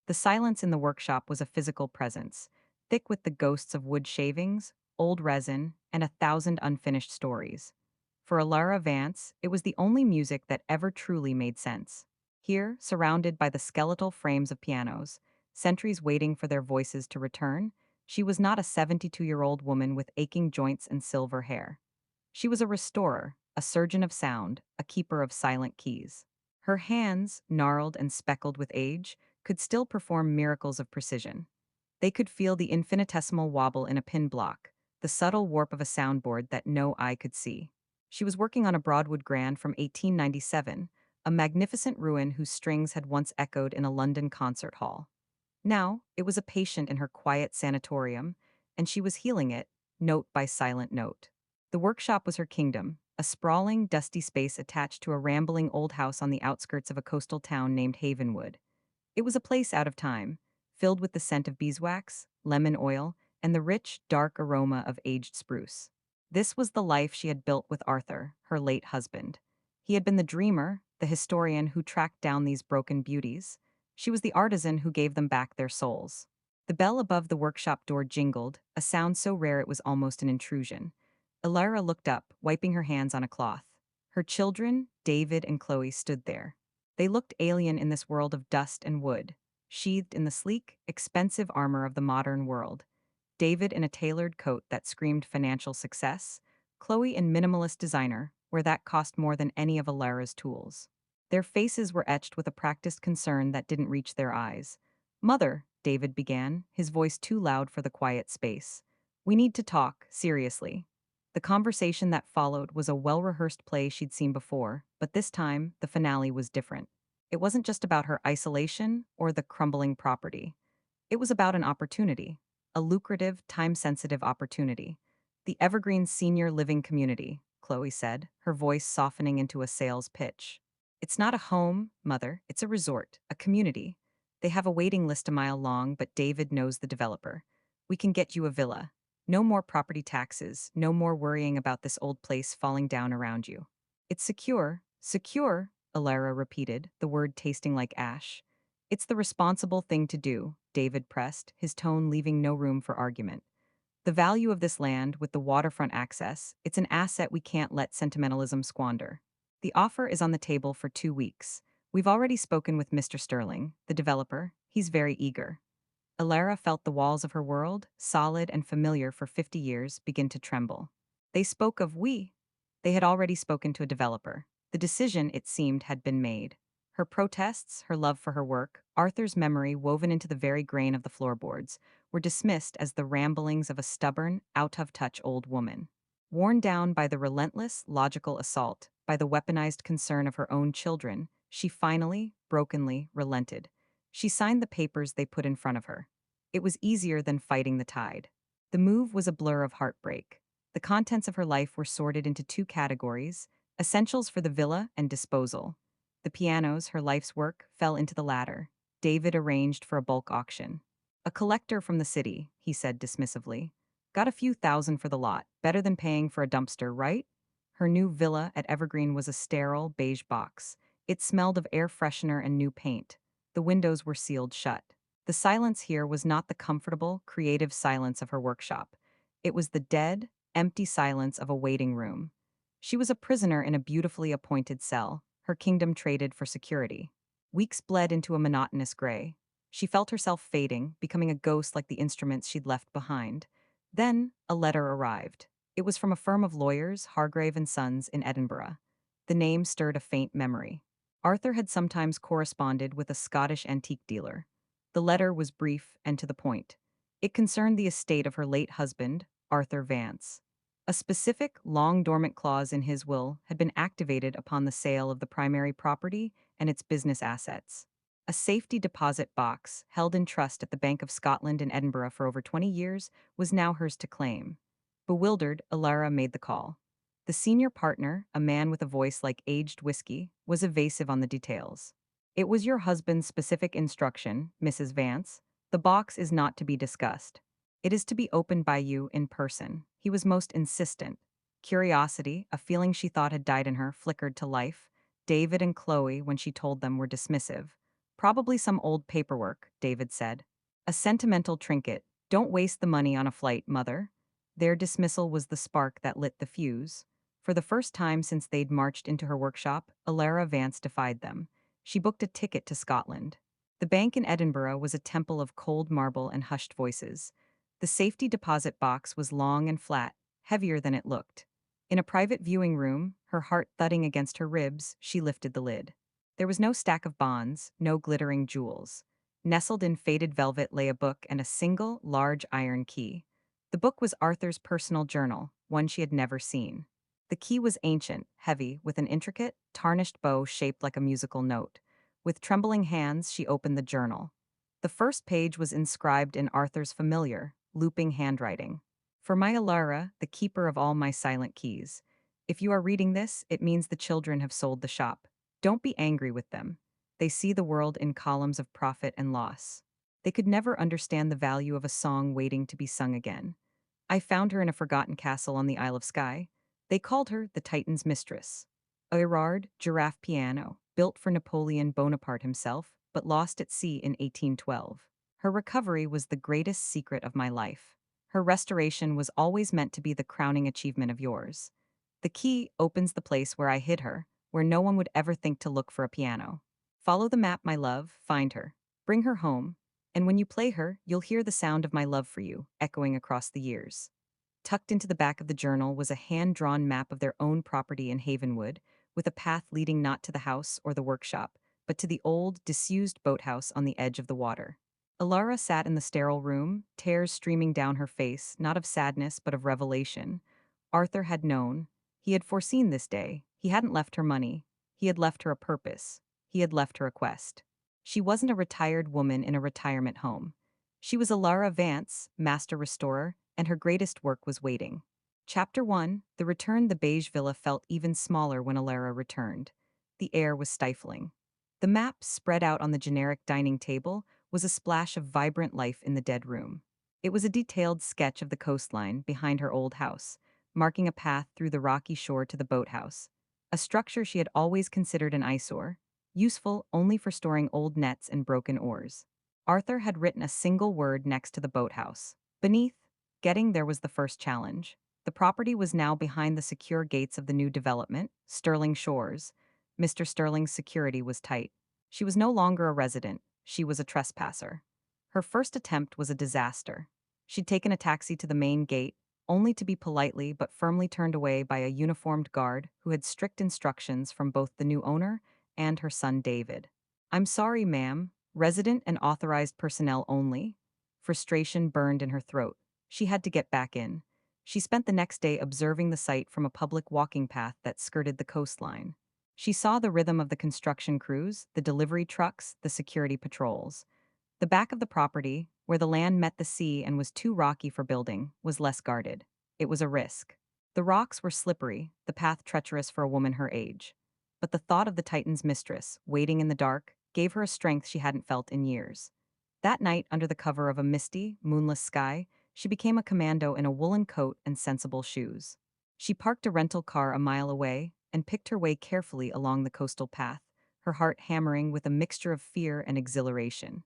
The silence in the workshop was a physical presence, thick with the ghosts of wood shavings, old resin, and 1,000 unfinished stories. For Elara Vance, it was the only music that ever truly made sense. Here, surrounded by the skeletal frames of pianos, centuries waiting for their voices to return, she was not a 72-year-old woman with aching joints and silver hair. She was a restorer, a surgeon of sound, a keeper of silent keys. Her hands, gnarled and speckled with age, could still perform miracles of precision. They could feel the infinitesimal wobble in a pin block, the subtle warp of a soundboard that no eye could see. She was working on a Broadwood Grand from 1897, a magnificent ruin whose strings had once echoed in a London concert hall. Now, it was a patient in her quiet sanatorium, and she was healing it, note by silent note. The workshop was her kingdom, a sprawling, dusty space attached to a rambling old house on the outskirts of a coastal town named Havenwood. It was a place out of time, filled with the scent of beeswax, lemon oil, and the rich, dark aroma of aged spruce. This was the life she had built with Arthur, her late husband. He had been the dreamer, the historian who tracked down these broken beauties. She was the artisan who gave them back their souls. The bell above the workshop door jingled, a sound so rare it was almost an intrusion. Elara looked up, wiping her hands on a cloth. Her children, David and Chloe, stood there. They looked alien in this world of dust and wood, sheathed in the sleek, expensive armor of the modern world. David in a tailored coat that screamed financial success, Chloe in minimalist designer, where that cost more than any of Alara's tools. Their faces were etched with a practiced concern that didn't reach their eyes. Mother, David began, his voice too loud for the quiet space. We need to talk, seriously. The conversation that followed was a well-rehearsed play she'd seen before, but this time, the finale was different. It wasn't just about her isolation or the crumbling property. It was about an opportunity, a lucrative, time-sensitive opportunity. The Evergreen Senior Living Community, Chloe said, her voice softening into a sales pitch. It's not a home, Mother, it's a resort, a community. They have a waiting list a mile long, but David knows the developer. We can get you a villa. No more property taxes, no more worrying about this old place falling down around you. It's secure, secure, Elara repeated, the word tasting like ash. It's the responsible thing to do, David pressed, his tone leaving no room for argument. The value of this land, with the waterfront access, it's an asset we can't let sentimentalism squander. The offer is on the table for 2 weeks. We've already spoken with Mr. Sterling, the developer. He's very eager. Elara felt the walls of her world, solid and familiar for 50 years, begin to tremble. They spoke of we. They had already spoken to a developer. The decision, it seemed, had been made. Her protests, her love for her work, Arthur's memory woven into the very grain of the floorboards, were dismissed as the ramblings of a stubborn, out-of-touch old woman. Worn down by the relentless, logical assault, by the weaponized concern of her own children, she finally, brokenly, relented. She signed the papers they put in front of her. It was easier than fighting the tide. The move was a blur of heartbreak. The contents of her life were sorted into two categories: essentials for the villa and disposal. The pianos, her life's work, fell into the latter. David arranged for a bulk auction. A collector from the city, he said dismissively. Got a few thousand for the lot, better than paying for a dumpster, right? Her new villa at Evergreen was a sterile, beige box. It smelled of air freshener and new paint. The windows were sealed shut. The silence here was not the comfortable, creative silence of her workshop. It was the dead, empty silence of a waiting room. She was a prisoner in a beautifully appointed cell, her kingdom traded for security. Weeks bled into a monotonous gray. She felt herself fading, becoming a ghost like the instruments she'd left behind. Then, a letter arrived. It was from a firm of lawyers, Hargrave and Sons, in Edinburgh. The name stirred a faint memory. Arthur had sometimes corresponded with a Scottish antique dealer. The letter was brief and to the point. It concerned the estate of her late husband, Arthur Vance. A specific, long-dormant clause in his will had been activated upon the sale of the primary property and its business assets. A safety deposit box, held in trust at the Bank of Scotland in Edinburgh for over 20 years, was now hers to claim. Bewildered, Elara made the call. The senior partner, a man with a voice like aged whiskey, was evasive on the details. It was your husband's specific instruction, Mrs. Vance. The box is not to be discussed. It is to be opened by you in person. He was most insistent. Curiosity, a feeling she thought had died in her, flickered to life. David and Chloe, when she told them, were dismissive. Probably some old paperwork, David said. A sentimental trinket. Don't waste the money on a flight, mother. Their dismissal was the spark that lit the fuse. For the first time since they'd marched into her workshop, Elara Vance defied them. She booked a ticket to Scotland. The bank in Edinburgh was a temple of cold marble and hushed voices. The safety deposit box was long and flat, heavier than it looked. In a private viewing room, her heart thudding against her ribs, she lifted the lid. There was no stack of bonds, no glittering jewels. Nestled in faded velvet lay a book and a single, large iron key. The book was Arthur's personal journal, one she had never seen. The key was ancient, heavy, with an intricate, tarnished bow shaped like a musical note. With trembling hands, she opened the journal. The first page was inscribed in Arthur's familiar, looping handwriting. For my Elara, the keeper of all my silent keys. If you are reading this, it means the children have sold the shop. Don't be angry with them. They see the world in columns of profit and loss. They could never understand the value of a song waiting to be sung again. I found her in a forgotten castle on the Isle of Skye. They called her the Titan's mistress. A Erard giraffe piano, built for Napoleon Bonaparte himself, but lost at sea in 1812. Her recovery was the greatest secret of my life. Her restoration was always meant to be the crowning achievement of yours. The key opens the place where I hid her, where no one would ever think to look for a piano. Follow the map, my love, find her. Bring her home, and when you play her, you'll hear the sound of my love for you, echoing across the years. Tucked into the back of the journal was a hand-drawn map of their own property in Havenwood, with a path leading not to the house or the workshop, but to the old, disused boathouse on the edge of the water. Elara sat in the sterile room, tears streaming down her face, not of sadness but of revelation. Arthur had known. He had foreseen this day. He hadn't left her money. He had left her a purpose. He had left her a quest. She wasn't a retired woman in a retirement home. She was Elara Vance, master restorer, and her greatest work was waiting. Chapter 1, The Return. The beige villa felt even smaller when Elara returned. The air was stifling. The map, spread out on the generic dining table, was a splash of vibrant life in the dead room. It was a detailed sketch of the coastline behind her old house, marking a path through the rocky shore to the boathouse, a structure she had always considered an eyesore, useful only for storing old nets and broken oars. Arthur had written a single word next to the boathouse. Beneath, getting there was the first challenge. The property was now behind the secure gates of the new development, Sterling Shores. Mr. Sterling's security was tight. She was no longer a resident, she was a trespasser. Her first attempt was a disaster. She'd taken a taxi to the main gate, only to be politely but firmly turned away by a uniformed guard who had strict instructions from both the new owner and her son David. "I'm sorry, ma'am. Resident and authorized personnel only." Frustration burned in her throat. She had to get back in. She spent the next day observing the site from a public walking path that skirted the coastline. She saw the rhythm of the construction crews, the delivery trucks, the security patrols. The back of the property, where the land met the sea and was too rocky for building, was less guarded. It was a risk. The rocks were slippery, the path treacherous for a woman her age. But the thought of the Titan's mistress, waiting in the dark, gave her a strength she hadn't felt in years. That night, under the cover of a misty, moonless sky, she became a commando in a woolen coat and sensible shoes. She parked a rental car a mile away and picked her way carefully along the coastal path, her heart hammering with a mixture of fear and exhilaration.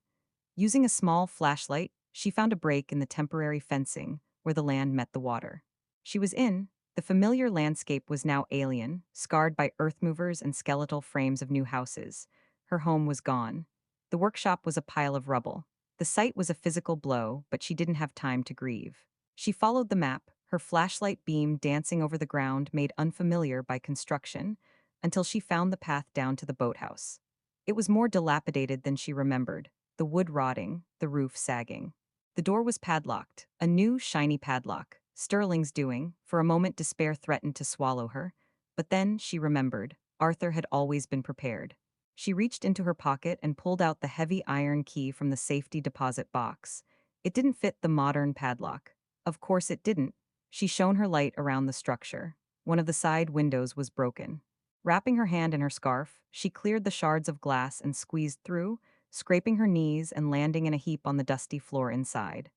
Using a small flashlight, she found a break in the temporary fencing where the land met the water. She was in. The familiar landscape was now alien, scarred by earth movers and skeletal frames of new houses. Her home was gone. The workshop was a pile of rubble. The sight was a physical blow, but she didn't have time to grieve. She followed the map, her flashlight beam dancing over the ground made unfamiliar by construction, until she found the path down to the boathouse. It was more dilapidated than she remembered, the wood rotting, the roof sagging. The door was padlocked, a new, shiny padlock. Sterling's doing. For a moment despair threatened to swallow her, but then she remembered. Arthur had always been prepared. She reached into her pocket and pulled out the heavy iron key from the safety deposit box. It didn't fit the modern padlock. Of course it didn't. She shone her light around the structure. One of the side windows was broken. Wrapping her hand in her scarf, she cleared the shards of glass and squeezed through, scraping her knees and landing in a heap on the dusty floor inside.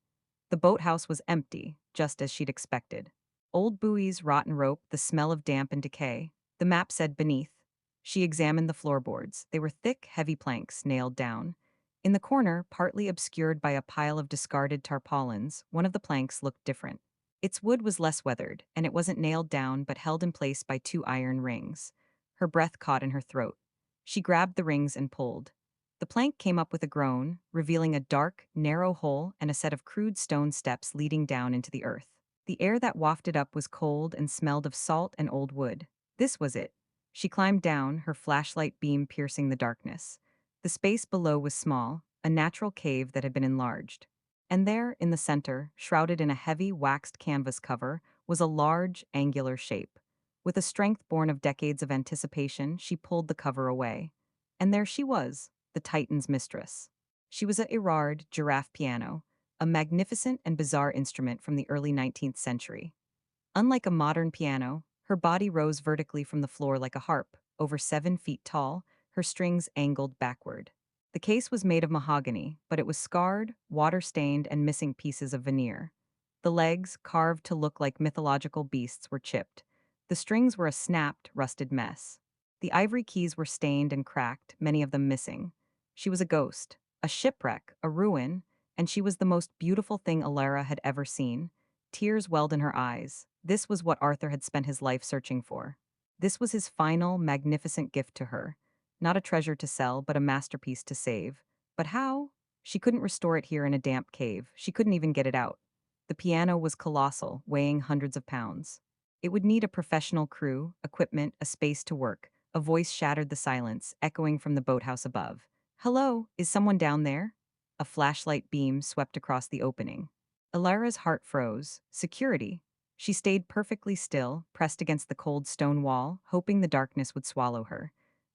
The boathouse was empty, just as she'd expected. Old buoys, rotten rope, the smell of damp and decay. The map said beneath. She examined the floorboards. They were thick, heavy planks nailed down. In the corner, partly obscured by a pile of discarded tarpaulins, one of the planks looked different. Its wood was less weathered, and it wasn't nailed down but held in place by two iron rings. Her breath caught in her throat. She grabbed the rings and pulled. The plank came up with a groan, revealing a dark, narrow hole and a set of crude stone steps leading down into the earth. The air that wafted up was cold and smelled of salt and old wood. This was it. She climbed down, her flashlight beam piercing the darkness. The space below was small, a natural cave that had been enlarged. And there, in the center, shrouded in a heavy waxed canvas cover, was a large, angular shape. With a strength born of decades of anticipation, she pulled the cover away. And there she was, the Titan's mistress. She was a Erard giraffe piano, a magnificent and bizarre instrument from the early 19th century. Unlike a modern piano, her body rose vertically from the floor like a harp, over 7 feet tall, her strings angled backward. The case was made of mahogany, but it was scarred, water-stained, and missing pieces of veneer. The legs, carved to look like mythological beasts, were chipped. The strings were a snapped, rusted mess. The ivory keys were stained and cracked, many of them missing. She was a ghost, a shipwreck, a ruin, and she was the most beautiful thing Elara had ever seen. Tears welled in her eyes. This was what Arthur had spent his life searching for. This was his final, magnificent gift to her. Not a treasure to sell, but a masterpiece to save. But how? She couldn't restore it here in a damp cave. She couldn't even get it out. The piano was colossal, weighing hundreds of pounds. It would need a professional crew, equipment, a space to work. A voice shattered the silence, echoing from the boathouse above. "Hello, is someone down there?" A flashlight beam swept across the opening. Elara's heart froze. Security. She stayed perfectly still, pressed against the cold stone wall, hoping the darkness would swallow her.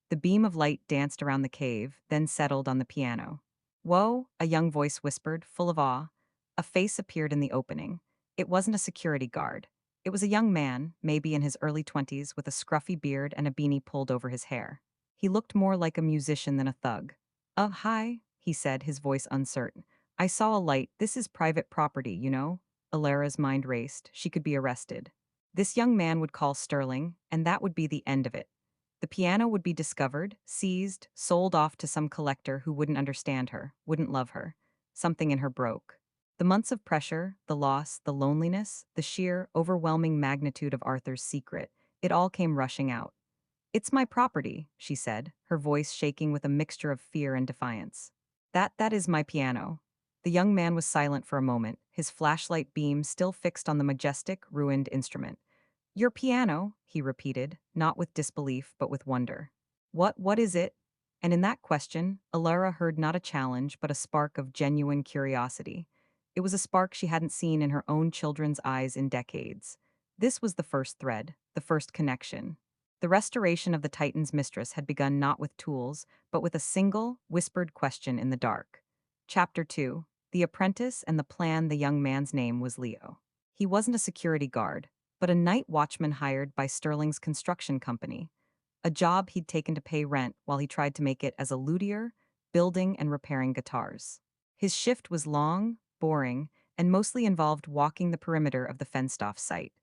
The beam of light danced around the cave, then settled on the piano. "Whoa," a young voice whispered, full of awe. A face appeared in the opening. It wasn't a security guard. It was a young man, maybe in his early 20s, with a scruffy beard and a beanie pulled over his hair. He looked more like a musician than a thug. Hi," he said, his voice uncertain. "I saw a light. This is private property, you know?" Alara's mind raced. She could be arrested. This young man would call Sterling, and that would be the end of it. The piano would be discovered, seized, sold off to some collector who wouldn't understand her, wouldn't love her. Something in her broke. The months of pressure, the loss, the loneliness, the sheer, overwhelming magnitude of Arthur's secret, it all came rushing out. "It's my property," she said, her voice shaking with a mixture of fear and defiance. That is my piano." The young man was silent for a moment, his flashlight beam still fixed on the majestic, ruined instrument. "Your piano," he repeated, not with disbelief but with wonder. What is it?" And in that question, Elara heard not a challenge but a spark of genuine curiosity. It was a spark she hadn't seen in her own children's eyes in decades. This was the first thread, the first connection. The restoration of the Titan's mistress had begun not with tools, but with a single, whispered question in the dark. Chapter 2. The Apprentice and the Plan. The young man's name was Leo. He wasn't a security guard, but a night watchman hired by Sterling's construction company, a job he'd taken to pay rent while he tried to make it as a luthier, building and repairing guitars. His shift was long, boring, and mostly involved walking the perimeter of the fenced-off site.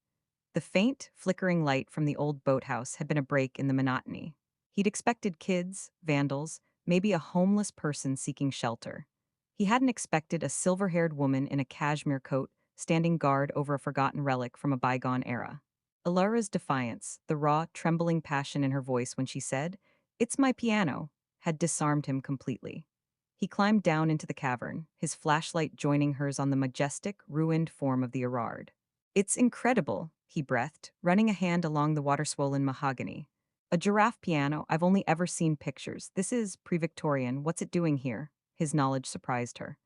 The faint, flickering light from the old boathouse had been a break in the monotony. He'd expected kids, vandals, maybe a homeless person seeking shelter. He hadn't expected a silver-haired woman in a cashmere coat standing guard over a forgotten relic from a bygone era. Alara's defiance, the raw, trembling passion in her voice when she said, "It's my piano," had disarmed him completely. He climbed down into the cavern, his flashlight joining hers on the majestic, ruined form of the Erard. "It's incredible," he breathed, running a hand along the water-swollen mahogany. "A giraffe piano. I've only ever seen pictures. This is pre-Victorian. What's it doing here?" His knowledge surprised her.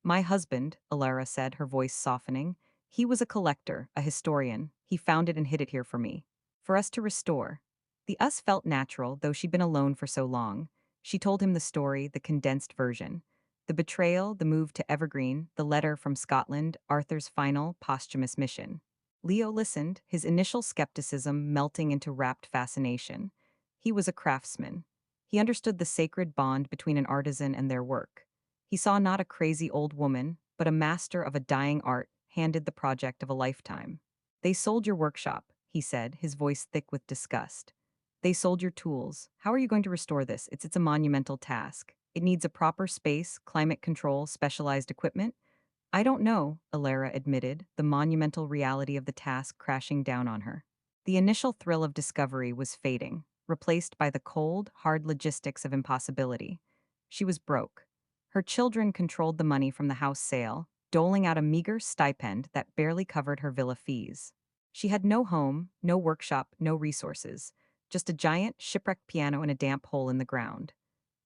"My husband," Elara said, her voice softening. "He was a collector, a historian. He found it and hid it here for me. For us to restore." The us felt natural, though she'd been alone for so long. She told him the story, the condensed version. The betrayal, the move to Evergreen, the letter from Scotland, Arthur's final, posthumous mission. Leo listened, his initial skepticism melting into rapt fascination. He was a craftsman. He understood the sacred bond between an artisan and their work. He saw not a crazy old woman, but a master of a dying art, handed the project of a lifetime. "They sold your workshop," he said, his voice thick with disgust. They sold your tools. How are you going to restore this? It's a monumental task. It needs a proper space, climate control, specialized equipment. I don't know, Elara admitted, the monumental reality of the task crashing down on her. The initial thrill of discovery was fading, replaced by the cold, hard logistics of impossibility. She was broke. Her children controlled the money from the house sale, doling out a meager stipend that barely covered her villa fees. She had no home, no workshop, no resources, just a giant, shipwrecked piano in a damp hole in the ground.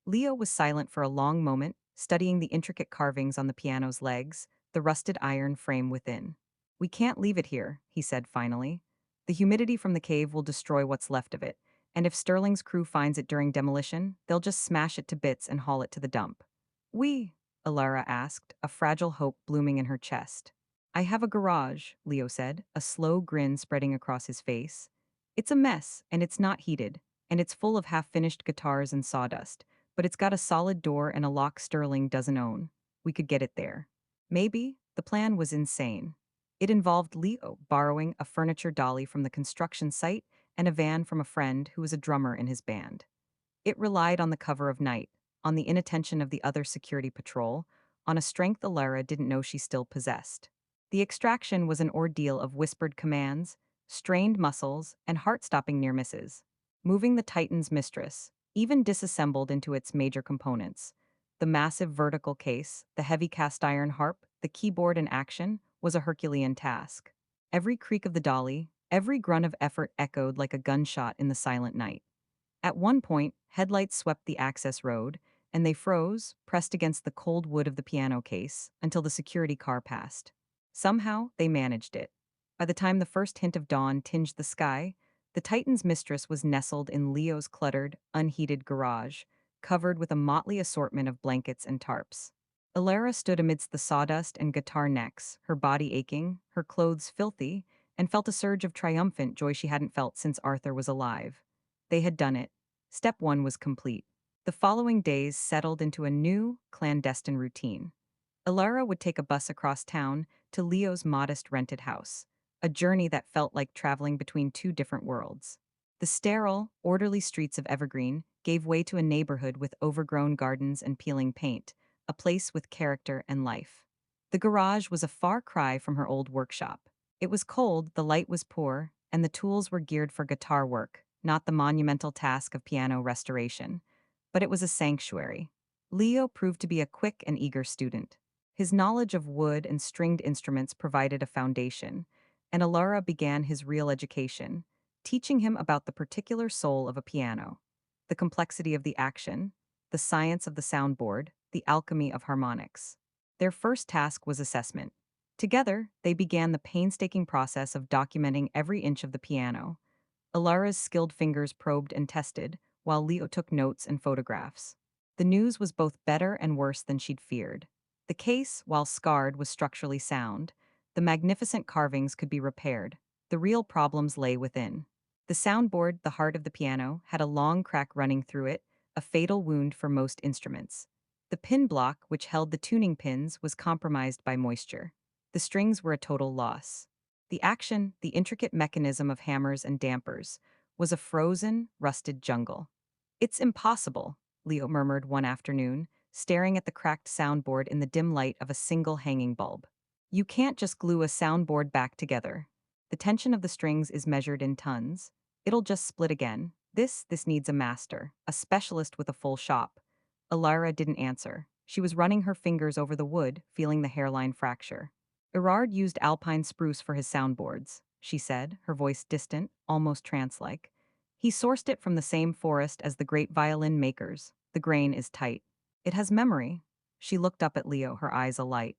Leo was silent for a long moment, studying the intricate carvings on the piano's legs, the rusted iron frame within. We can't leave it here, he said finally. The humidity from the cave will destroy what's left of it, and if Sterling's crew finds it during demolition, they'll just smash it to bits and haul it to the dump. We? Elara asked, a fragile hope blooming in her chest. I have a garage, Leo said, a slow grin spreading across his face. It's a mess, and it's not heated, and it's full of half-finished guitars and sawdust, but it's got a solid door and a lock Sterling doesn't own. We could get it there. Maybe. The plan was insane. It involved Leo borrowing a furniture dolly from the construction site and a van from a friend who was a drummer in his band. It relied on the cover of night, on the inattention of the other security patrol, on a strength Alara didn't know she still possessed. The extraction was an ordeal of whispered commands, strained muscles, and heart-stopping near misses. Moving the Titan's mistress, even disassembled into its major components. The massive vertical case, the heavy cast iron harp, the keyboard in action, was a Herculean task. Every creak of the dolly, every grunt of effort echoed like a gunshot in the silent night. At one point, headlights swept the access road, and they froze, pressed against the cold wood of the piano case, until the security car passed. Somehow, they managed it. By the time the first hint of dawn tinged the sky, the Titan's mistress was nestled in Leo's cluttered, unheated garage, covered with a motley assortment of blankets and tarps. Elara stood amidst the sawdust and guitar necks, her body aching, her clothes filthy, and felt a surge of triumphant joy she hadn't felt since Arthur was alive. They had done it. Step one was complete. The following days settled into a new, clandestine routine. Elara would take a bus across town to Leo's modest rented house, a journey that felt like traveling between two different worlds. The sterile, orderly streets of Evergreen gave way to a neighborhood with overgrown gardens and peeling paint, a place with character and life. The garage was a far cry from her old workshop. It was cold, the light was poor, and the tools were geared for guitar work, not the monumental task of piano restoration. But it was a sanctuary. Leo proved to be a quick and eager student. His knowledge of wood and stringed instruments provided a foundation, and Alara began his real education, teaching him about the particular soul of a piano, the complexity of the action, the science of the soundboard, the alchemy of harmonics. Their first task was assessment. Together, they began the painstaking process of documenting every inch of the piano. Alara's skilled fingers probed and tested, while Leo took notes and photographs. The news was both better and worse than she'd feared. The case, while scarred, was structurally sound. The magnificent carvings could be repaired. The real problems lay within. The soundboard, the heart of the piano, had a long crack running through it, a fatal wound for most instruments. The pin block, which held the tuning pins, was compromised by moisture. The strings were a total loss. The action, the intricate mechanism of hammers and dampers, was a frozen, rusted jungle. It's impossible, Leo murmured one afternoon, staring at the cracked soundboard in the dim light of a single hanging bulb. You can't just glue a soundboard back together. The tension of the strings is measured in tons. It'll just split again. This needs a master, a specialist with a full shop. Elara didn't answer. She was running her fingers over the wood, feeling the hairline fracture. Erard used alpine spruce for his soundboards, she said, her voice distant, almost trance-like. He sourced it from the same forest as the great violin makers. The grain is tight. It has memory. She looked up at Leo, her eyes alight.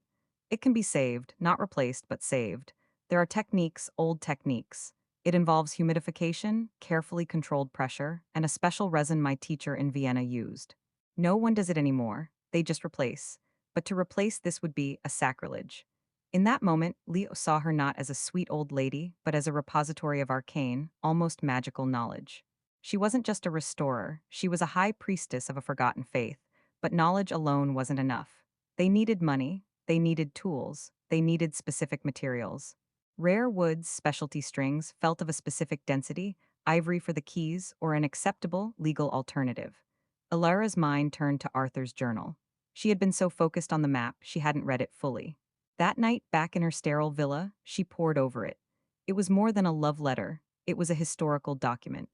It can be saved, not replaced, but saved. There are techniques, old techniques. It involves humidification, carefully controlled pressure, and a special resin my teacher in Vienna used. No one does it anymore. They just replace. But to replace this would be a sacrilege. In that moment, Leo saw her not as a sweet old lady, but as a repository of arcane, almost magical knowledge. She wasn't just a restorer, she was a high priestess of a forgotten faith, but knowledge alone wasn't enough. They needed money, they needed tools, they needed specific materials. Rare woods, specialty strings, felt of a specific density, ivory for the keys, or an acceptable legal alternative. Elara's mind turned to Arthur's journal. She had been so focused on the map, she hadn't read it fully. That night, back in her sterile villa, she pored over it. It was more than a love letter, it was a historical document.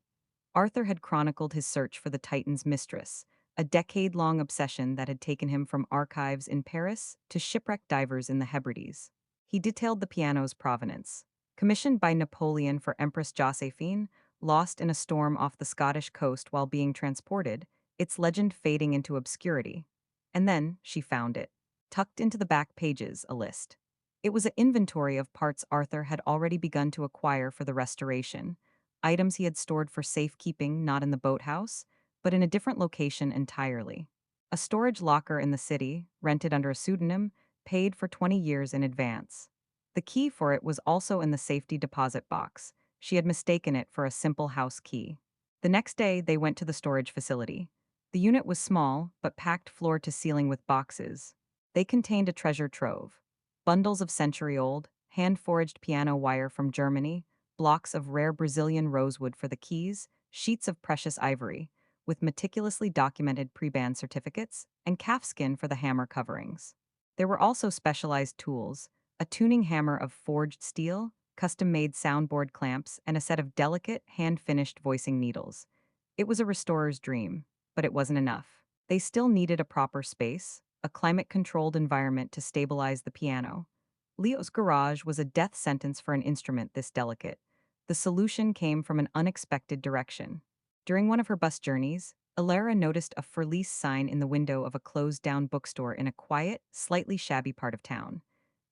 Arthur had chronicled his search for the Titan's mistress, a decade-long obsession that had taken him from archives in Paris to shipwrecked divers in the Hebrides. He detailed the piano's provenance. Commissioned by Napoleon for Empress Josephine, lost in a storm off the Scottish coast while being transported, its legend fading into obscurity. And then she found it. Tucked into the back pages, a list. It was an inventory of parts Arthur had already begun to acquire for the restoration, items he had stored for safekeeping not in the boathouse, but in a different location entirely. A storage locker in the city, rented under a pseudonym, paid for 20 years in advance. The key for it was also in the safety deposit box. She had mistaken it for a simple house key. The next day, they went to the storage facility. The unit was small, but packed floor to ceiling with boxes. They contained a treasure trove. Bundles of century-old, hand-forged piano wire from Germany, blocks of rare Brazilian rosewood for the keys, sheets of precious ivory, with meticulously documented pre-band certificates, and calfskin for the hammer coverings. There were also specialized tools, a tuning hammer of forged steel, custom-made soundboard clamps, and a set of delicate, hand-finished voicing needles. It was a restorer's dream, but it wasn't enough. They still needed a proper space, a climate-controlled environment to stabilize the piano. Leo's garage was a death sentence for an instrument this delicate. The solution came from an unexpected direction. During one of her bus journeys, Elara noticed a for lease sign in the window of a closed-down bookstore in a quiet, slightly shabby part of town.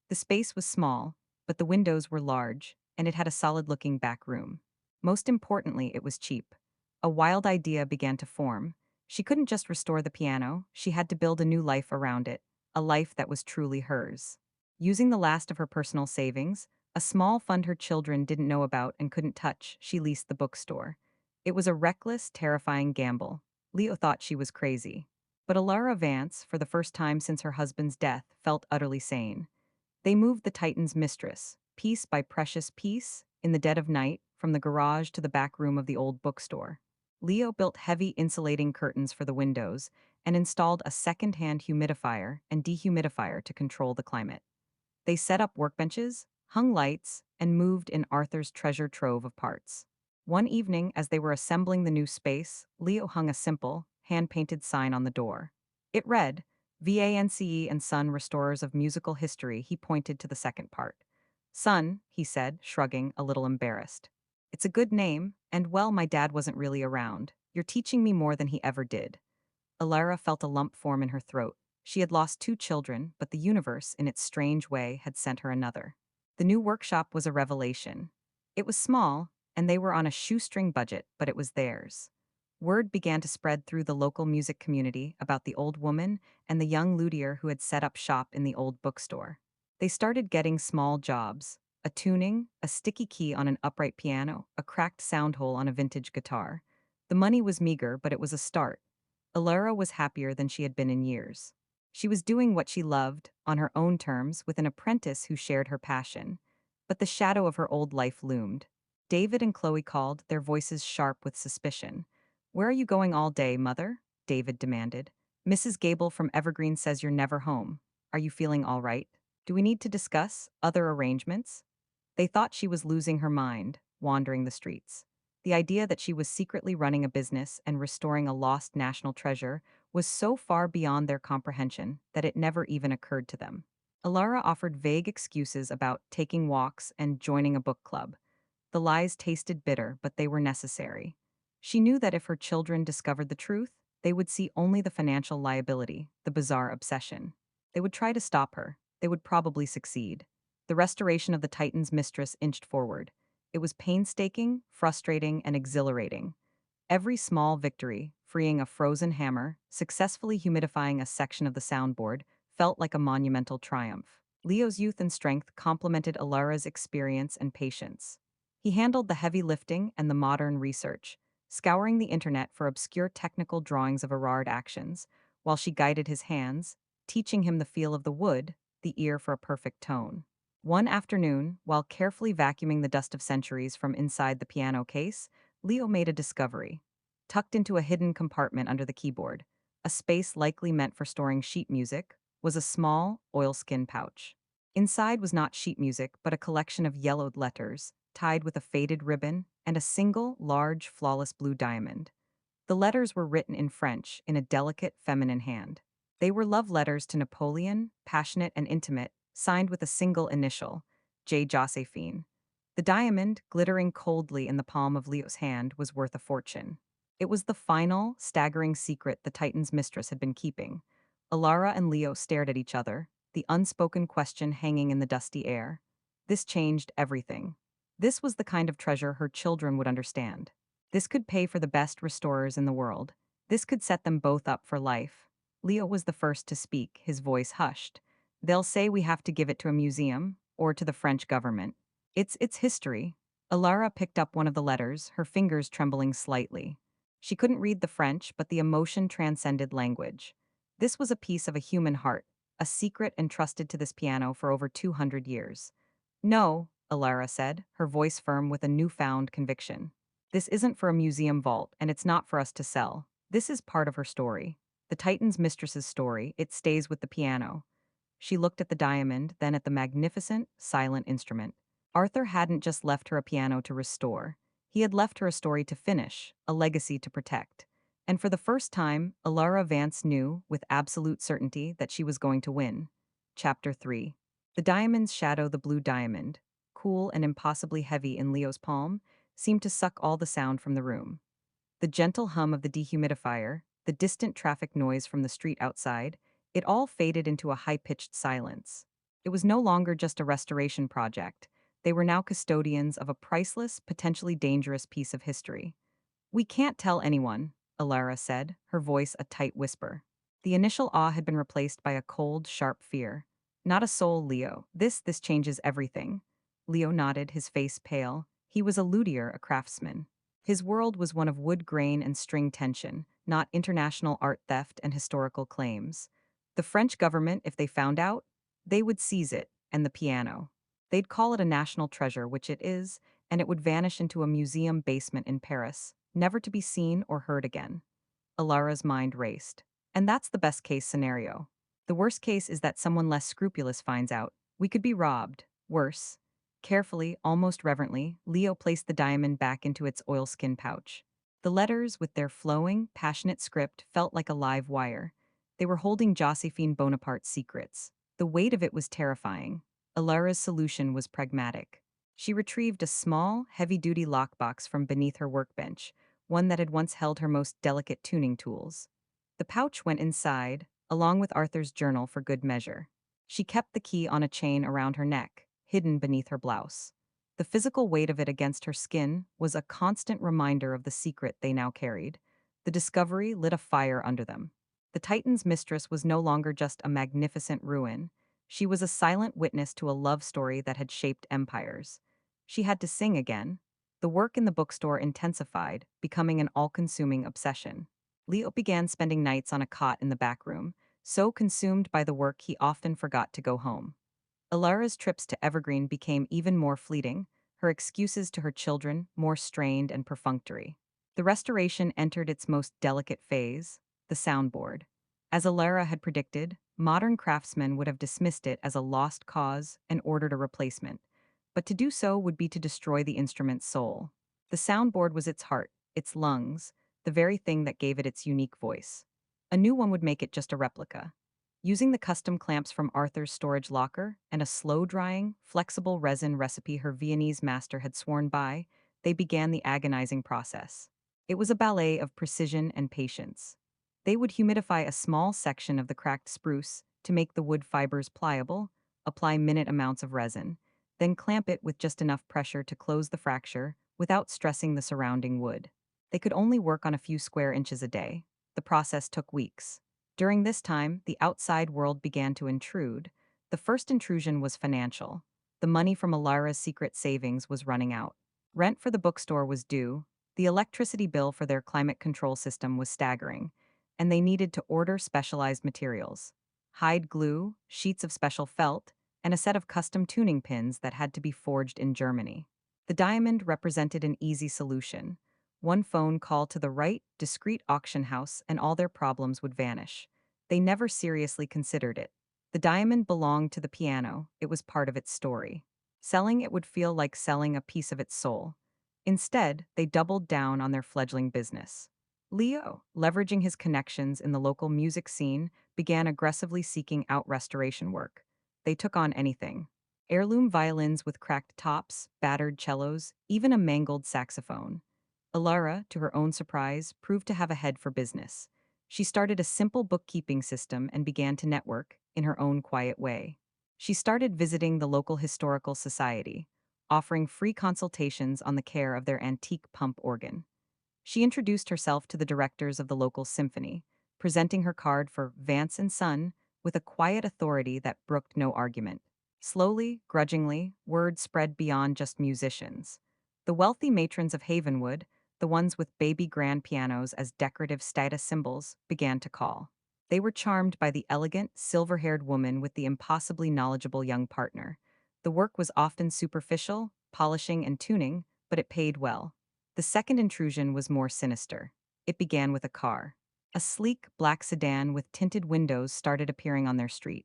The space was small, but the windows were large, and it had a solid-looking back room. Most importantly, it was cheap. A wild idea began to form. She couldn't just restore the piano, she had to build a new life around it, a life that was truly hers. Using the last of her personal savings, a small fund her children didn't know about and couldn't touch, she leased the bookstore. It was a reckless, terrifying gamble. Leo thought she was crazy. But Elara Vance, for the first time since her husband's death, felt utterly sane. They moved the Titan's mistress, piece by precious piece, in the dead of night, from the garage to the back room of the old bookstore. Leo built heavy insulating curtains for the windows and installed a second-hand humidifier and dehumidifier to control the climate. They set up workbenches, hung lights, and moved in Arthur's treasure trove of parts. One evening, as they were assembling the new space, Leo hung a simple, hand-painted sign on the door. It read, Vance and Son Restorers of Musical History. He pointed to the second part. Son, he said, shrugging, a little embarrassed. It's a good name, and well, my dad wasn't really around. You're teaching me more than he ever did. Elara felt a lump form in her throat. She had lost two children, but the universe, in its strange way, had sent her another. The new workshop was a revelation. It was small, and they were on a shoestring budget, but it was theirs. Word began to spread through the local music community about the old woman and the young luthier who had set up shop in the old bookstore. They started getting small jobs, a tuning, a sticky key on an upright piano, a cracked sound hole on a vintage guitar. The money was meager, but it was a start. Elara was happier than she had been in years. She was doing what she loved, on her own terms, with an apprentice who shared her passion. But the shadow of her old life loomed. David and Chloe called, their voices sharp with suspicion. Where are you going all day, Mother? David demanded. Mrs. Gable from Evergreen says you're never home. Are you feeling all right? Do we need to discuss other arrangements? They thought she was losing her mind, wandering the streets. The idea that she was secretly running a business and restoring a lost national treasure was so far beyond their comprehension that it never even occurred to them. Elara offered vague excuses about taking walks and joining a book club. The lies tasted bitter, but they were necessary. She knew that if her children discovered the truth, they would see only the financial liability, the bizarre obsession. They would try to stop her. They would probably succeed. The restoration of the Titan's mistress inched forward. It was painstaking, frustrating, and exhilarating. Every small victory, freeing a frozen hammer, successfully humidifying a section of the soundboard, felt like a monumental triumph. Leo's youth and strength complemented Alara's experience and patience. He handled the heavy lifting and the modern research, scouring the internet for obscure technical drawings of Erard actions, while she guided his hands, teaching him the feel of the wood, the ear for a perfect tone. One afternoon, while carefully vacuuming the dust of centuries from inside the piano case, Leo made a discovery. Tucked into a hidden compartment under the keyboard, a space likely meant for storing sheet music, was a small, oilskin pouch. Inside was not sheet music, but a collection of yellowed letters, tied with a faded ribbon, and a single, large, flawless blue diamond. The letters were written in French in a delicate, feminine hand. They were love letters to Napoleon, passionate and intimate, signed with a single initial, J. Josephine. The diamond, glittering coldly in the palm of Leo's hand, was worth a fortune. It was the final, staggering secret the Titan's mistress had been keeping. Elara and Leo stared at each other, the unspoken question hanging in the dusty air. This changed everything. This was the kind of treasure her children would understand. This could pay for the best restorers in the world. This could set them both up for life. Leo was the first to speak, his voice hushed. They'll say we have to give it to a museum, or to the French government. It's history. Elara picked up one of the letters, her fingers trembling slightly. She couldn't read the French, but the emotion transcended language. This was a piece of a human heart, a secret entrusted to this piano for over 200 years. No, Elara said, her voice firm with a newfound conviction. This isn't for a museum vault, and it's not for us to sell. This is part of her story. The Titan's mistress's story, it stays with the piano. She looked at the diamond, then at the magnificent, silent instrument. Arthur hadn't just left her a piano to restore. He had left her a story to finish, a legacy to protect. And for the first time, Elara Vance knew, with absolute certainty, that she was going to win. Chapter 3. The diamond's shadow, the blue diamond, cool and impossibly heavy in Leo's palm, seemed to suck all the sound from the room. The gentle hum of the dehumidifier, the distant traffic noise from the street outside, it all faded into a high-pitched silence. It was no longer just a restoration project. They were now custodians of a priceless, potentially dangerous piece of history. We can't tell anyone, Elara said, her voice a tight whisper. The initial awe had been replaced by a cold, sharp fear. Not a soul, Leo. This changes everything. Leo nodded, his face pale. He was a luthier, a craftsman. His world was one of wood grain and string tension, not international art theft and historical claims. The French government, if they found out, they would seize it, and the piano. They'd call it a national treasure, which it is, and it would vanish into a museum basement in Paris, never to be seen or heard again. Alara's mind raced. And that's the best case scenario. The worst case is that someone less scrupulous finds out. We could be robbed. Worse. Carefully, almost reverently, Leo placed the diamond back into its oilskin pouch. The letters, with their flowing, passionate script, felt like a live wire. They were holding Josephine Bonaparte's secrets. The weight of it was terrifying. Alara's solution was pragmatic. She retrieved a small, heavy-duty lockbox from beneath her workbench, one that had once held her most delicate tuning tools. The pouch went inside, along with Arthur's journal for good measure. She kept the key on a chain around her neck, hidden beneath her blouse. The physical weight of it against her skin was a constant reminder of the secret they now carried. The discovery lit a fire under them. The Titan's mistress was no longer just a magnificent ruin. She was a silent witness to a love story that had shaped empires. She had to sing again. The work in the bookstore intensified, becoming an all-consuming obsession. Leo began spending nights on a cot in the back room, so consumed by the work he often forgot to go home. Elara's trips to Evergreen became even more fleeting, her excuses to her children more strained and perfunctory. The restoration entered its most delicate phase, the soundboard. As Elara had predicted, modern craftsmen would have dismissed it as a lost cause and ordered a replacement. But to do so would be to destroy the instrument's soul. The soundboard was its heart, its lungs, the very thing that gave it its unique voice. A new one would make it just a replica. Using the custom clamps from Arthur's storage locker and a slow-drying, flexible resin recipe her Viennese master had sworn by, they began the agonizing process. It was a ballet of precision and patience. They would humidify a small section of the cracked spruce to make the wood fibers pliable, apply minute amounts of resin, then clamp it with just enough pressure to close the fracture without stressing the surrounding wood. They could only work on a few square inches a day. The process took weeks. During this time, the outside world began to intrude. The first intrusion was financial. The money from Elara's secret savings was running out. Rent for the bookstore was due. The electricity bill for their climate control system was staggering, and they needed to order specialized materials. Hide glue, sheets of special felt, and a set of custom tuning pins that had to be forged in Germany. The diamond represented an easy solution. One phone call to the right, discreet auction house, and all their problems would vanish. They never seriously considered it. The diamond belonged to the piano, it was part of its story. Selling it would feel like selling a piece of its soul. Instead, they doubled down on their fledgling business. Leo, leveraging his connections in the local music scene, began aggressively seeking out restoration work. They took on anything: heirloom violins with cracked tops, battered cellos, even a mangled saxophone. Elara, to her own surprise, proved to have a head for business. She started a simple bookkeeping system and began to network, in her own quiet way. She started visiting the local historical society, offering free consultations on the care of their antique pump organ. She introduced herself to the directors of the local symphony, presenting her card for Vance and Son with a quiet authority that brooked no argument. Slowly, grudgingly, word spread beyond just musicians. The wealthy matrons of Havenwood, the ones with baby grand pianos as decorative status symbols, began to call. They were charmed by the elegant, silver-haired woman with the impossibly knowledgeable young partner. The work was often superficial, polishing and tuning, but it paid well. The second intrusion was more sinister. It began with a car. A sleek, black sedan with tinted windows started appearing on their street.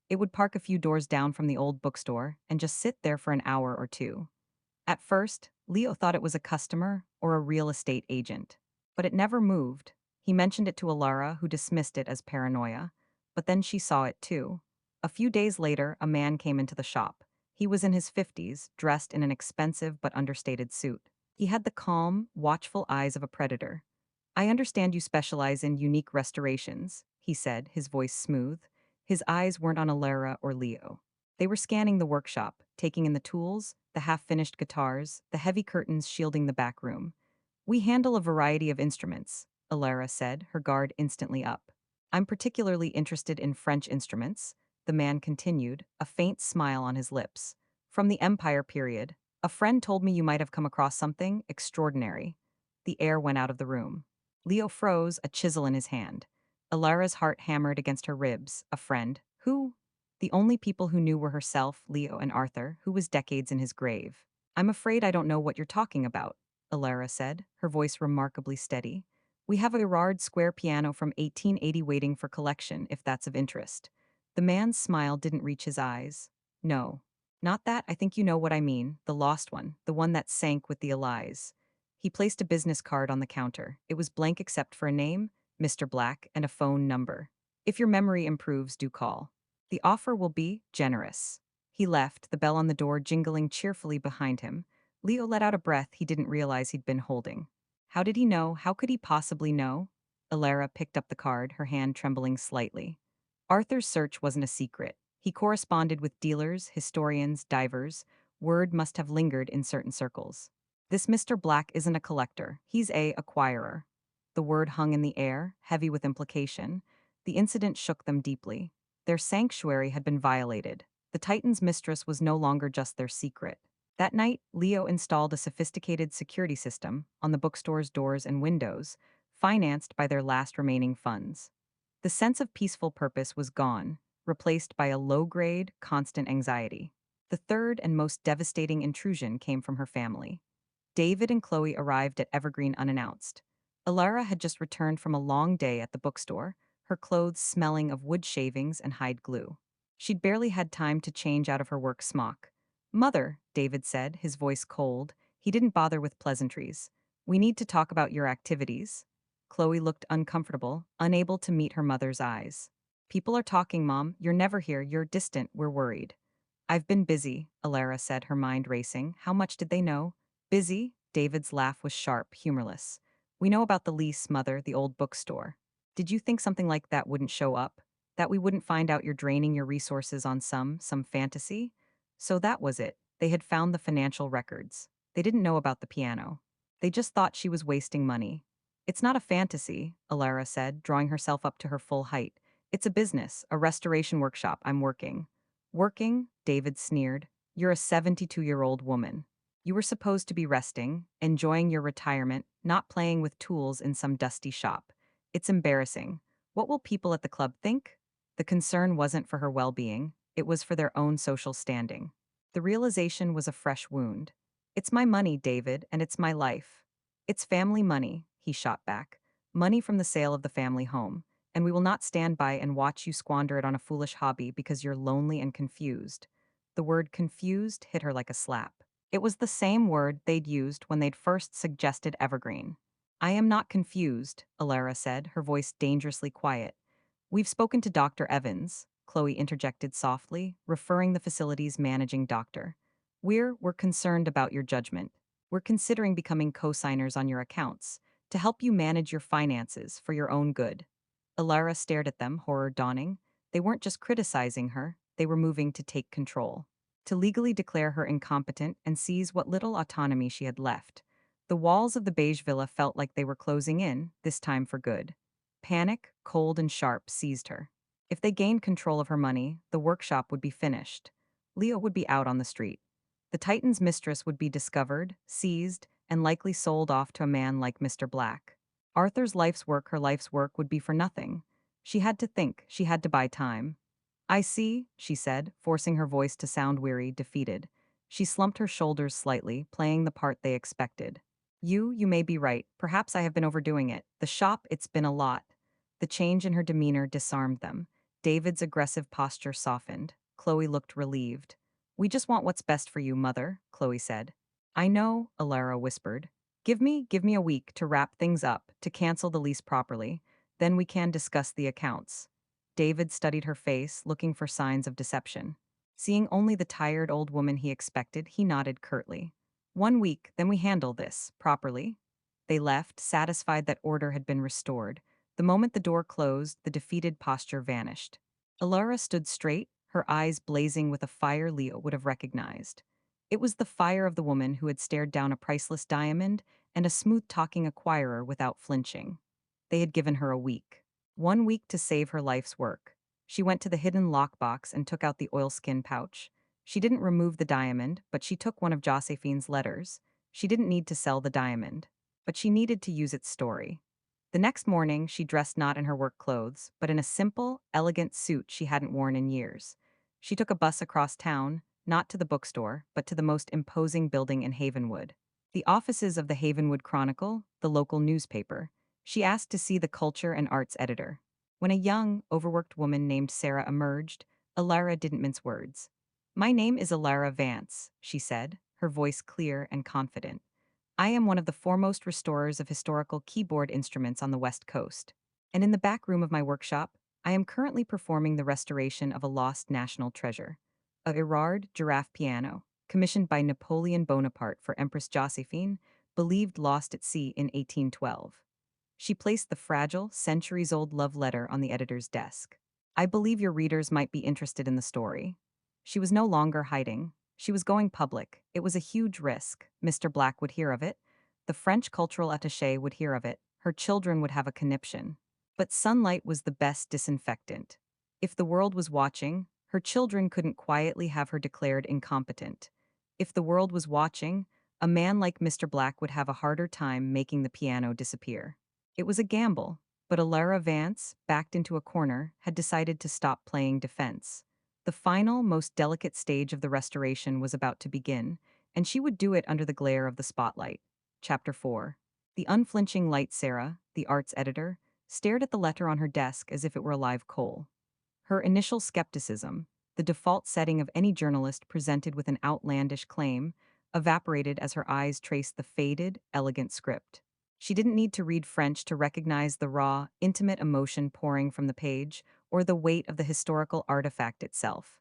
It would park a few doors down from the old bookstore and just sit there for an hour or two. At first, Leo thought it was a customer or a real estate agent. But it never moved. He mentioned it to Alara, who dismissed it as paranoia. But then she saw it too. A few days later, a man came into the shop. He was in his 50s, dressed in an expensive but understated suit. He had the calm, watchful eyes of a predator. "I understand you specialize in unique restorations," he said, his voice smooth. His eyes weren't on Alara or Leo. They were scanning the workshop, taking in the tools, the half-finished guitars, the heavy curtains shielding the back room. "We handle a variety of instruments," Alara said, her guard instantly up. "I'm particularly interested in French instruments," the man continued, a faint smile on his lips. "From the Empire period. A friend told me you might have come across something extraordinary." The air went out of the room. Leo froze, a chisel in his hand. Alara's heart hammered against her ribs. A friend? Who? The only people who knew were herself, Leo, and Arthur, who was decades in his grave. "I'm afraid I don't know what you're talking about," Elara said, her voice remarkably steady. "We have a Girard square piano from 1880 waiting for collection, if that's of interest." The man's smile didn't reach his eyes. "No. Not that, I think you know what I mean, the lost one, the one that sank with the Elias." He placed a business card on the counter. It was blank except for a name, Mr. Black, and a phone number. "If your memory improves, do call. The offer will be generous." He left, the bell on the door jingling cheerfully behind him. Leo let out a breath he didn't realize he'd been holding. How did he know? How could he possibly know? Elara picked up the card, her hand trembling slightly. Arthur's search wasn't a secret. He corresponded with dealers, historians, divers. Word must have lingered in certain circles. "This Mr. Black isn't a collector. He's a acquirer." The word hung in the air, heavy with implication. The incident shook them deeply. Their sanctuary had been violated. The Titan's mistress was no longer just their secret. That night, Leo installed a sophisticated security system on the bookstore's doors and windows, financed by their last remaining funds. The sense of peaceful purpose was gone, replaced by a low-grade, constant anxiety. The third and most devastating intrusion came from her family. David and Chloe arrived at Evergreen unannounced. Elara had just returned from a long day at the bookstore, her clothes smelling of wood shavings and hide glue. She'd barely had time to change out of her work smock. "Mother," David said, his voice cold. He didn't bother with pleasantries. "We need to talk about your activities." Chloe looked uncomfortable, unable to meet her mother's eyes. "People are talking, Mom. You're never here. You're distant. We're worried." "I've been busy," Elara said, her mind racing. How much did they know? "Busy?" David's laugh was sharp, humorless. "We know about the lease, Mother, the old bookstore. Did you think something like that wouldn't show up? That we wouldn't find out you're draining your resources on some fantasy?" So that was it. They had found the financial records. They didn't know about the piano. They just thought she was wasting money. "It's not a fantasy," Elara said, drawing herself up to her full height. "It's a business, a restoration workshop. I'm working." "Working?" David sneered. "You're a 72-year-old woman. You were supposed to be resting, enjoying your retirement, not playing with tools in some dusty shop. It's embarrassing. What will people at the club think?" The concern wasn't for her well-being, it was for their own social standing. The realization was a fresh wound. "It's my money, David, and it's my life." It's family money, he shot back. Money from the sale of the family home. And we will not stand by and watch you squander it on a foolish hobby because you're lonely and confused. The word confused hit her like a slap. It was the same word they'd used when they'd first suggested Evergreen. I am not confused, Elara said, her voice dangerously quiet. We've spoken to Dr. Evans, Chloe interjected softly, referring the facility's managing doctor. We're concerned about your judgment. We're considering becoming co-signers on your accounts to help you manage your finances for your own good. Elara stared at them, horror dawning. They weren't just criticizing her, they were moving to take control, to legally declare her incompetent and seize what little autonomy she had left. The walls of the beige villa felt like they were closing in, this time for good. Panic, cold and sharp, seized her. If they gained control of her money, the workshop would be finished. Leo would be out on the street. The Titan's mistress would be discovered, seized, and likely sold off to a man like Mr. Black. Arthur's life's work, her life's work, would be for nothing. She had to think, she had to buy time. I see, she said, forcing her voice to sound weary, defeated. She slumped her shoulders slightly, playing the part they expected. You may be right. Perhaps I have been overdoing it. The shop, it's been a lot. The change in her demeanor disarmed them. David's aggressive posture softened. Chloe looked relieved. We just want what's best for you, Mother, Chloe said. I know, Elara whispered. Give me a week to wrap things up, to cancel the lease properly. Then we can discuss the accounts. David studied her face, looking for signs of deception. Seeing only the tired old woman he expected, he nodded curtly. 1 week, then we handle this, properly. They left, satisfied that order had been restored. The moment the door closed, the defeated posture vanished. Elara stood straight, her eyes blazing with a fire Leo would have recognized. It was the fire of the woman who had stared down a priceless diamond and a smooth-talking acquirer without flinching. They had given her a week. 1 week to save her life's work. She went to the hidden lockbox and took out the oilskin pouch. She didn't remove the diamond, but she took one of Josephine's letters. She didn't need to sell the diamond, but she needed to use its story. The next morning, she dressed not in her work clothes, but in a simple, elegant suit she hadn't worn in years. She took a bus across town, not to the bookstore, but to the most imposing building in Havenwood. The offices of the Havenwood Chronicle, the local newspaper. She asked to see the culture and arts editor. When a young, overworked woman named Sarah emerged, Elara didn't mince words. My name is Elara Vance, she said, her voice clear and confident. I am one of the foremost restorers of historical keyboard instruments on the West Coast. And in the back room of my workshop, I am currently performing the restoration of a lost national treasure, a Erard giraffe piano, commissioned by Napoleon Bonaparte for Empress Josephine, believed lost at sea in 1812. She placed the fragile, centuries-old love letter on the editor's desk. I believe your readers might be interested in the story. She was no longer hiding. She was going public. It was a huge risk. Mr. Black would hear of it. The French cultural attaché would hear of it. Her children would have a conniption. But sunlight was the best disinfectant. If the world was watching, her children couldn't quietly have her declared incompetent. If the world was watching, a man like Mr. Black would have a harder time making the piano disappear. It was a gamble, but Elara Vance, backed into a corner, had decided to stop playing defense. The final, most delicate stage of the restoration was about to begin, and she would do it under the glare of the spotlight. Chapter 4. The unflinching light Sarah, the arts editor, stared at the letter on her desk as if it were a live coal. Her initial skepticism, the default setting of any journalist presented with an outlandish claim, evaporated as her eyes traced the faded, elegant script. She didn't need to read French to recognize the raw, intimate emotion pouring from the page, or the weight of the historical artifact itself.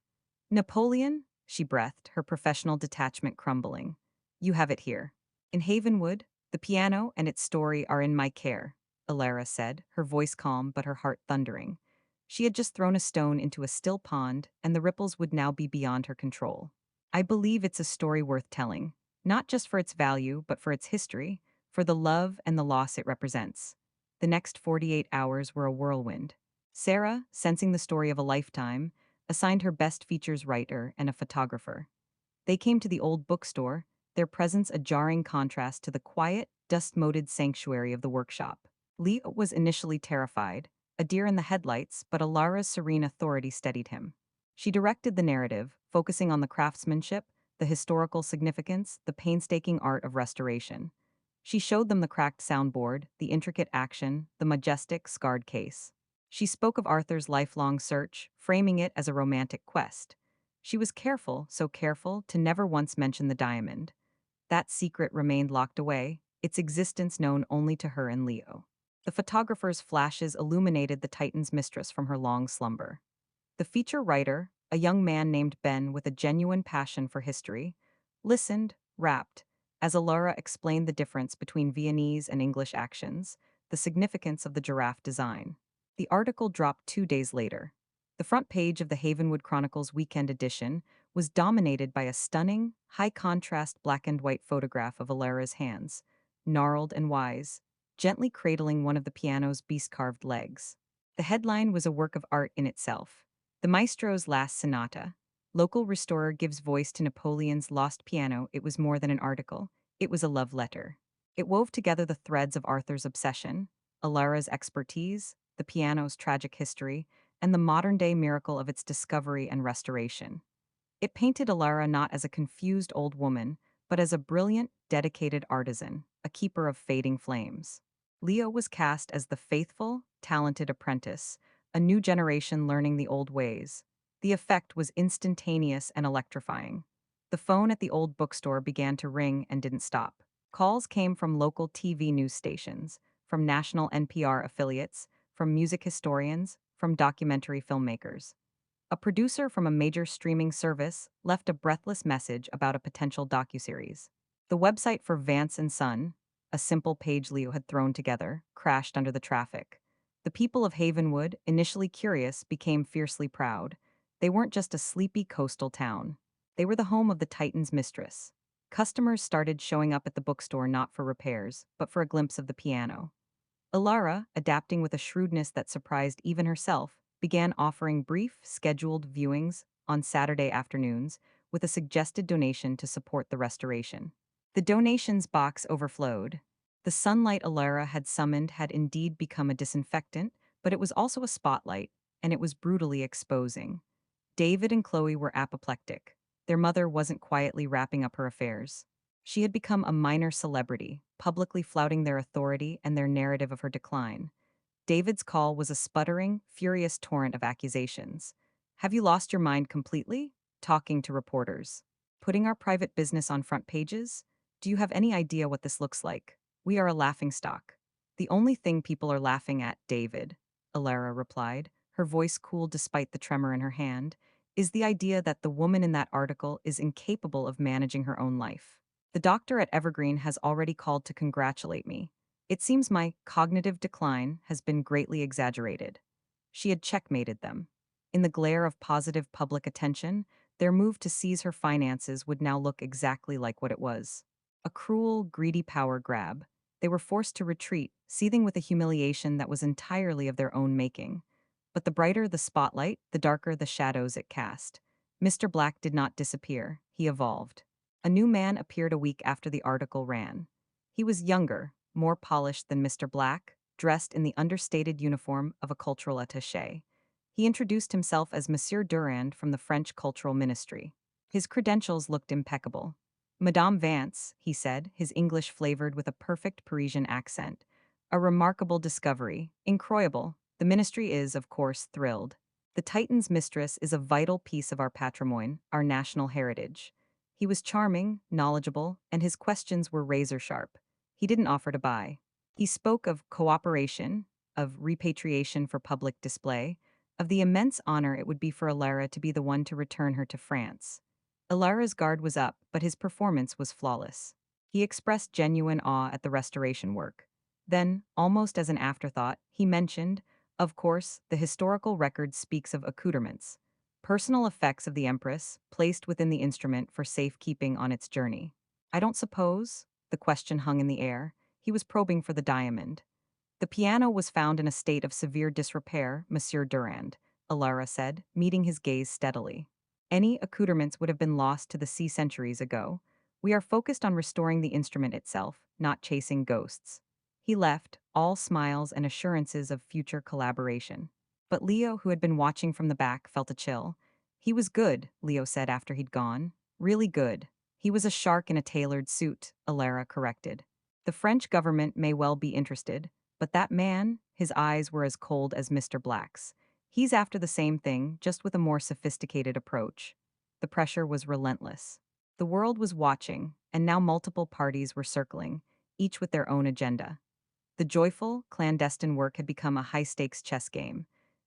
Napoleon, she breathed, her professional detachment crumbling. You have it here. In Havenwood, the piano and its story are in my care, Elara said, her voice calm but her heart thundering. She had just thrown a stone into a still pond, and the ripples would now be beyond her control. I believe it's a story worth telling, not just for its value, but for its history, for the love and the loss it represents. The next 48 hours were a whirlwind. Sarah, sensing the story of a lifetime, assigned her best features writer and a photographer. They came to the old bookstore, their presence a jarring contrast to the quiet, dust-moted sanctuary of the workshop. Leo was initially terrified, a deer in the headlights, but Alara's serene authority steadied him. She directed the narrative, focusing on the craftsmanship, the historical significance, the painstaking art of restoration. She showed them the cracked soundboard, the intricate action, the majestic, scarred case. She spoke of Arthur's lifelong search, framing it as a romantic quest. She was careful, so careful, to never once mention the diamond. That secret remained locked away, its existence known only to her and Leo. The photographer's flashes illuminated the Titan's mistress from her long slumber. The feature writer, a young man named Ben with a genuine passion for history, listened, rapt, as Elara explained the difference between Viennese and English actions, the significance of the giraffe design. The article dropped 2 days later. The front page of the Havenwood Chronicle's weekend edition was dominated by a stunning, high-contrast black and white photograph of Elara's hands, gnarled and wise, gently cradling one of the piano's beast-carved legs. The headline was a work of art in itself. The Maestro's Last Sonata. Local restorer gives voice to Napoleon's lost piano. It was more than an article. It was a love letter. It wove together the threads of Arthur's obsession, Alara's expertise, the piano's tragic history, and the modern-day miracle of its discovery and restoration. It painted Elara not as a confused old woman, but as a brilliant, dedicated artisan, a keeper of fading flames. Leo was cast as the faithful, talented apprentice, a new generation learning the old ways. The effect was instantaneous and electrifying. The phone at the old bookstore began to ring and didn't stop. Calls came from local TV news stations, from national NPR affiliates, from music historians, from documentary filmmakers. A producer from a major streaming service left a breathless message about a potential docuseries. The website for Vance and Son, a simple page Leo had thrown together, crashed under the traffic. The people of Havenwood, initially curious, became fiercely proud. They weren't just a sleepy coastal town. They were the home of the Titan's mistress. Customers started showing up at the bookstore not for repairs, but for a glimpse of the piano. Elara, adapting with a shrewdness that surprised even herself, began offering brief, scheduled viewings on Saturday afternoons with a suggested donation to support the restoration. The donations box overflowed. The sunlight Elara had summoned had indeed become a disinfectant, but it was also a spotlight, and it was brutally exposing. David and Chloe were apoplectic. Their mother wasn't quietly wrapping up her affairs. She had become a minor celebrity, publicly flouting their authority and their narrative of her decline. David's call was a sputtering, furious torrent of accusations. Have you lost your mind completely? Talking to reporters. Putting our private business on front pages? Do you have any idea what this looks like? We are a laughingstock. The only thing people are laughing at, David, Elara replied, her voice cool despite the tremor in her hand, is the idea that the woman in that article is incapable of managing her own life. The doctor at Evergreen has already called to congratulate me. It seems my cognitive decline has been greatly exaggerated. She had checkmated them. In the glare of positive public attention, their move to seize her finances would now look exactly like what it was. A cruel, greedy power grab. They were forced to retreat, seething with a humiliation that was entirely of their own making. But the brighter the spotlight, the darker the shadows it cast. Mr. Black did not disappear, he evolved. A new man appeared a week after the article ran. He was younger, more polished than Mr. Black, dressed in the understated uniform of a cultural attaché. He introduced himself as Monsieur Durand from the French Cultural Ministry. His credentials looked impeccable. Madame Vance, he said, his English flavored with a perfect Parisian accent. A remarkable discovery, incroyable. The ministry is, of course, thrilled. The Titan's mistress is a vital piece of our patrimoine, our national heritage. He was charming, knowledgeable, and his questions were razor sharp. He didn't offer to buy. He spoke of cooperation, of repatriation for public display, of the immense honor it would be for Elara to be the one to return her to France. Elara's guard was up, but his performance was flawless. He expressed genuine awe at the restoration work. Then, almost as an afterthought, he mentioned, of course, the historical record speaks of accoutrements, personal effects of the Empress, placed within the instrument for safekeeping on its journey. I don't suppose? The question hung in the air. He was probing for the diamond. The piano was found in a state of severe disrepair, Monsieur Durand, Elara said, meeting his gaze steadily. Any accoutrements would have been lost to the sea centuries ago. We are focused on restoring the instrument itself, not chasing ghosts. He left, all smiles and assurances of future collaboration. But Leo, who had been watching from the back, felt a chill. He was good, Leo said after he'd gone. Really good. He was a shark in a tailored suit, Elara corrected. The French government may well be interested, but that man, his eyes were as cold as Mr. Black's. He's after the same thing, just with a more sophisticated approach. The pressure was relentless. The world was watching, and now multiple parties were circling, each with their own agenda. The joyful, clandestine work had become a high stakes chess game.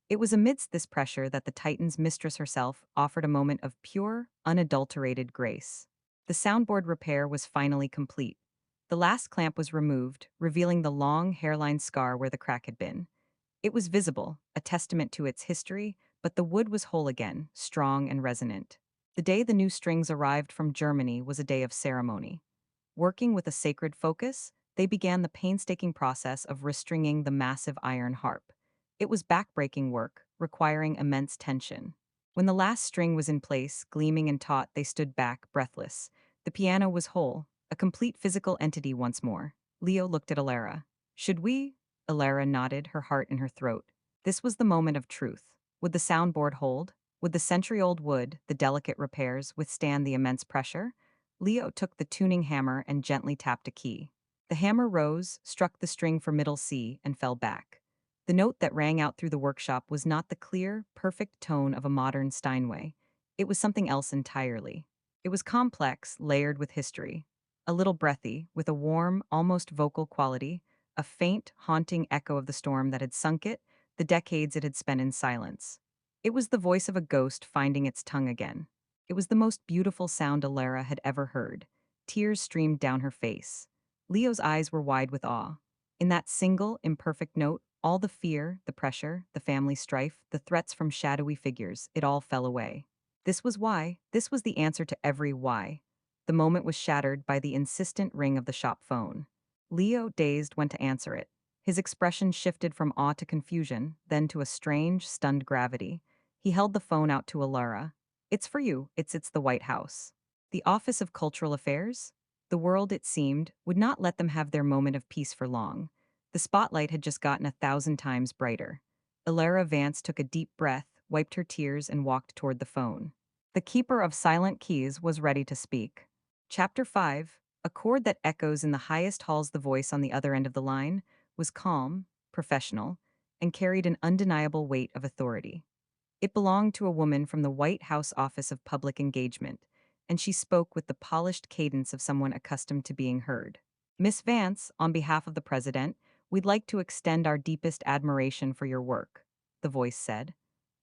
It was amidst this pressure that the Titan's mistress herself offered a moment of pure, unadulterated grace. The soundboard repair was finally complete. The last clamp was removed, revealing the long hairline scar where the crack had been. It was visible, a testament to its history, but the wood was whole again, strong and resonant. The day the new strings arrived from Germany was a day of ceremony. Working with a sacred focus, they began the painstaking process of restringing the massive iron harp. It was backbreaking work, requiring immense tension. When the last string was in place, gleaming and taut, they stood back, breathless. The piano was whole, a complete physical entity once more. Leo looked at Elara. Should we? Elara nodded, her heart in her throat. This was the moment of truth. Would the soundboard hold? Would the century-old wood, the delicate repairs, withstand the immense pressure? Leo took the tuning hammer and gently tapped a key. The hammer rose, struck the string for middle C, and fell back. The note that rang out through the workshop was not the clear, perfect tone of a modern Steinway. It was something else entirely. It was complex, layered with history. A little breathy, with a warm, almost vocal quality, a faint, haunting echo of the storm that had sunk it, the decades it had spent in silence. It was the voice of a ghost finding its tongue again. It was the most beautiful sound Alara had ever heard. Tears streamed down her face. Leo's eyes were wide with awe. In that single, imperfect note, all the fear, the pressure, the family strife, the threats from shadowy figures, it all fell away. This was why, this was the answer to every why. The moment was shattered by the insistent ring of the shop phone. Leo, dazed, went to answer it. His expression shifted from awe to confusion, then to a strange, stunned gravity. He held the phone out to Alara. It's for you, it's the White House. The Office of Cultural Affairs? The world, it seemed, would not let them have their moment of peace for long. The spotlight had just gotten 1,000 times brighter. Elara Vance took a deep breath, wiped her tears, and walked toward the phone. The keeper of silent keys was ready to speak. Chapter 5, a chord that echoes in the highest halls. The voice on the other end of the line was calm, professional, and carried an undeniable weight of authority. It belonged to a woman from the White House Office of Public Engagement, and she spoke with the polished cadence of someone accustomed to being heard. Miss Vance, on behalf of the president, we'd like to extend our deepest admiration for your work, the voice said.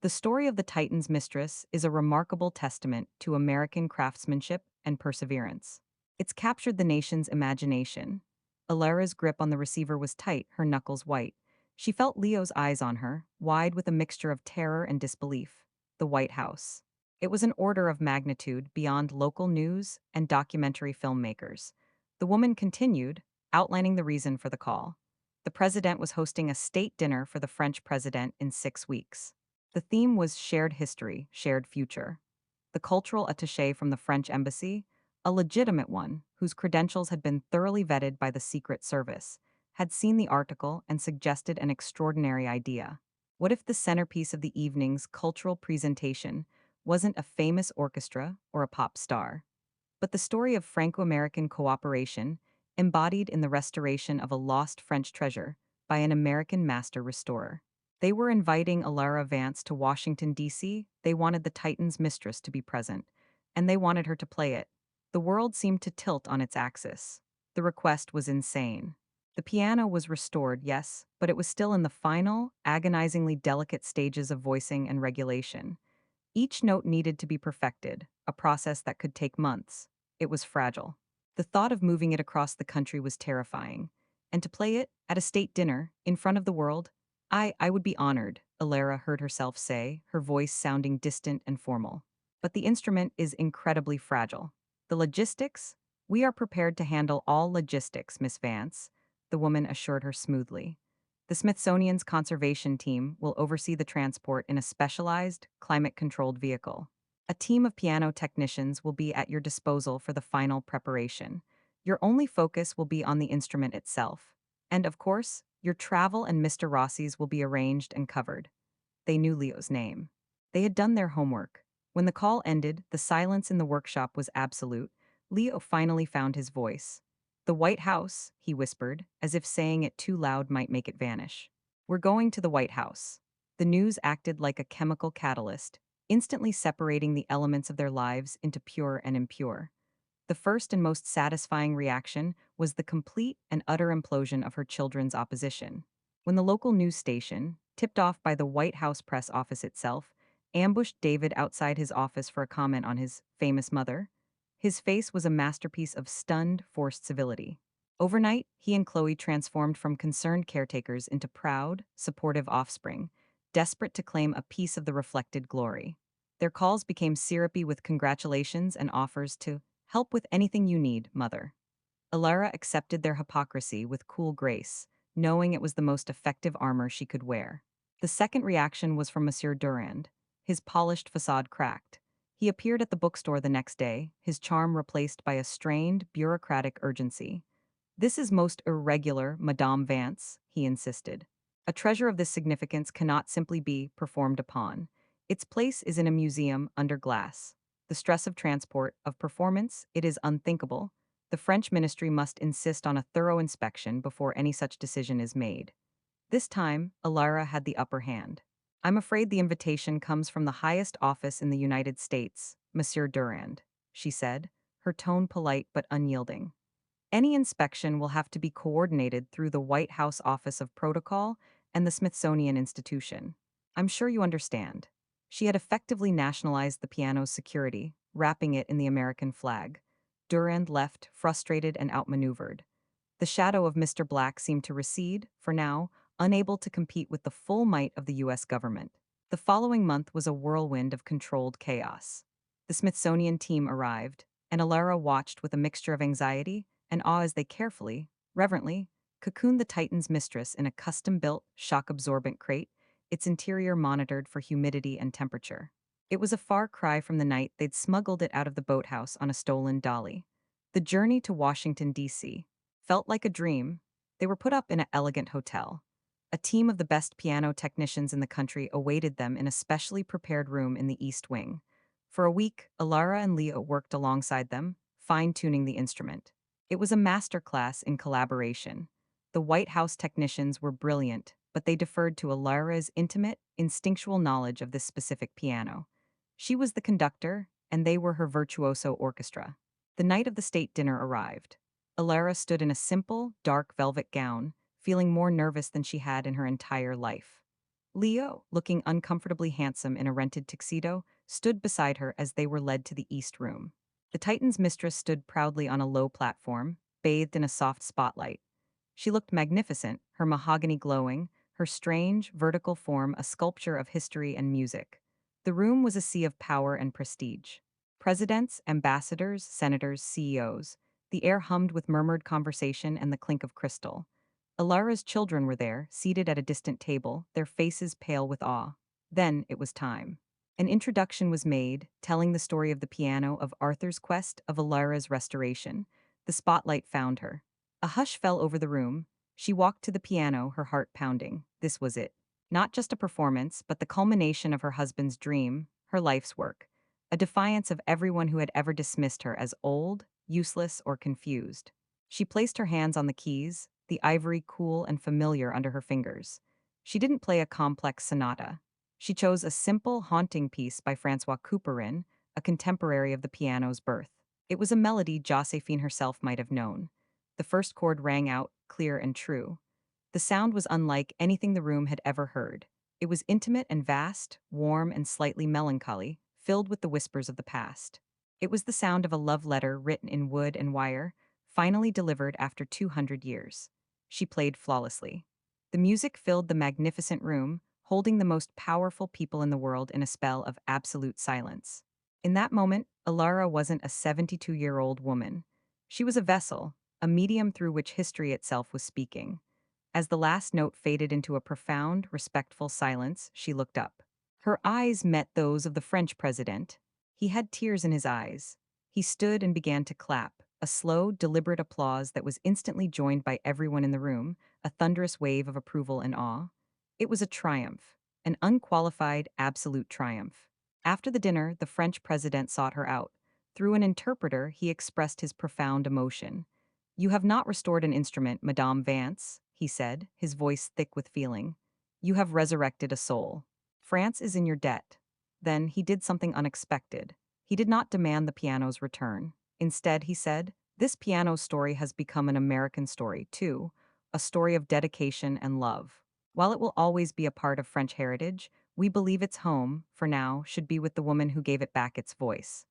The story of the Titan's mistress is a remarkable testament to American craftsmanship and perseverance. It's captured the nation's imagination. Alara's grip on the receiver was tight, her knuckles white. She felt Leo's eyes on her, wide with a mixture of terror and disbelief. The White House. It was an order of magnitude beyond local news and documentary filmmakers. The woman continued, outlining the reason for the call. The president was hosting a state dinner for the French president in 6 weeks. The theme was shared history, shared future. The cultural attaché from the French embassy, a legitimate one whose credentials had been thoroughly vetted by the Secret Service, had seen the article and suggested an extraordinary idea. What if the centerpiece of the evening's cultural presentation wasn't a famous orchestra or a pop star, but the story of Franco-American cooperation embodied in the restoration of a lost French treasure by an American master restorer? They were inviting Elara Vance to Washington, D.C. They wanted the Titan's mistress to be present, and they wanted her to play it. The world seemed to tilt on its axis. The request was insane. The piano was restored, yes, but it was still in the final, agonizingly delicate stages of voicing and regulation. Each note needed to be perfected, a process that could take months. It was fragile. The thought of moving it across the country was terrifying. And to play it, at a state dinner, in front of the world, I would be honored, Elara heard herself say, her voice sounding distant and formal. But the instrument is incredibly fragile. The logistics? We are prepared to handle all logistics, Miss Vance, the woman assured her smoothly. The Smithsonian's conservation team will oversee the transport in a specialized, climate-controlled vehicle. A team of piano technicians will be at your disposal for the final preparation. Your only focus will be on the instrument itself. And of course, your travel and Mr. Rossi's will be arranged and covered. They knew Leo's name. They had done their homework. When the call ended, the silence in the workshop was absolute. Leo finally found his voice. The White House, he whispered, as if saying it too loud might make it vanish. We're going to the White House. The news acted like a chemical catalyst, instantly separating the elements of their lives into pure and impure. The first and most satisfying reaction was the complete and utter implosion of her children's opposition. When the local news station, tipped off by the White House press office itself, ambushed David outside his office for a comment on his famous mother, his face was a masterpiece of stunned, forced civility. Overnight, he and Chloe transformed from concerned caretakers into proud, supportive offspring, desperate to claim a piece of the reflected glory. Their calls became syrupy with congratulations and offers to help with anything you need, mother. Elara accepted their hypocrisy with cool grace, knowing it was the most effective armor she could wear. The second reaction was from Monsieur Durand. His polished facade cracked. He appeared at the bookstore the next day, his charm replaced by a strained, bureaucratic urgency. This is most irregular, Madame Vance, he insisted. A treasure of this significance cannot simply be performed upon. Its place is in a museum under glass. The stress of transport, of performance, it is unthinkable. The French ministry must insist on a thorough inspection before any such decision is made. This time, Elara had the upper hand. I'm afraid the invitation comes from the highest office in the United States, Monsieur Durand, she said, her tone polite but unyielding. Any inspection will have to be coordinated through the White House Office of Protocol and the Smithsonian Institution. I'm sure you understand. She had effectively nationalized the piano's security, wrapping it in the American flag. Durand left, frustrated and outmaneuvered. The shadow of Mr. Black seemed to recede, for now, unable to compete with the full might of the U.S. government. The following month was a whirlwind of controlled chaos. The Smithsonian team arrived, and Elara watched with a mixture of anxiety and awe as they carefully, reverently, cocooned the Titan's mistress in a custom-built, shock-absorbent crate, its interior monitored for humidity and temperature. It was a far cry from the night they'd smuggled it out of the boathouse on a stolen dolly. The journey to Washington, D.C. felt like a dream. They were put up in an elegant hotel. A team of the best piano technicians in the country awaited them in a specially prepared room in the East Wing. For a week, Elara and Leo worked alongside them, fine-tuning the instrument. It was a master class in collaboration. The White House technicians were brilliant, but they deferred to Elara's intimate, instinctual knowledge of this specific piano. She was the conductor, and they were her virtuoso orchestra. The night of the state dinner arrived. Elara stood in a simple, dark velvet gown, feeling more nervous than she had in her entire life. Leo, looking uncomfortably handsome in a rented tuxedo, stood beside her as they were led to the East Room. The Titan's mistress stood proudly on a low platform, bathed in a soft spotlight. She looked magnificent, her mahogany glowing, her strange, vertical form a sculpture of history and music. The room was a sea of power and prestige. Presidents, ambassadors, senators, CEOs. The air hummed with murmured conversation and the clink of crystal. Elara's children were there, seated at a distant table, their faces pale with awe. Then it was time. An introduction was made, telling the story of the piano, of Arthur's quest, of Elara's restoration. The spotlight found her. A hush fell over the room. She walked to the piano, her heart pounding. This was it. Not just a performance, but the culmination of her husband's dream, her life's work. A defiance of everyone who had ever dismissed her as old, useless, or confused. She placed her hands on the keys, the ivory cool and familiar under her fingers. She didn't play a complex sonata. She chose a simple, haunting piece by Francois Couperin, a contemporary of the piano's birth. It was a melody Josephine herself might have known. The first chord rang out, clear and true. The sound was unlike anything the room had ever heard. It was intimate and vast, warm and slightly melancholy, filled with the whispers of the past. It was the sound of a love letter written in wood and wire, finally delivered after 200 years. She played flawlessly. The music filled the magnificent room, holding the most powerful people in the world in a spell of absolute silence. In that moment, Elara wasn't a 72-year-old woman. She was a vessel, a medium through which history itself was speaking. As the last note faded into a profound, respectful silence, she looked up. Her eyes met those of the French president. He had tears in his eyes. He stood and began to clap, a slow, deliberate applause that was instantly joined by everyone in the room, a thunderous wave of approval and awe. It was a triumph, an unqualified, absolute triumph. After the dinner, the French president sought her out. Through an interpreter, he expressed his profound emotion. "You have not restored an instrument, Madame Vance," he said, his voice thick with feeling. "You have resurrected a soul. France is in your debt." Then he did something unexpected. He did not demand the piano's return. Instead, he said, "This piano story has become an American story, too, a story of dedication and love. While it will always be a part of French heritage, we believe its home, for now, should be with the woman who gave it back its voice."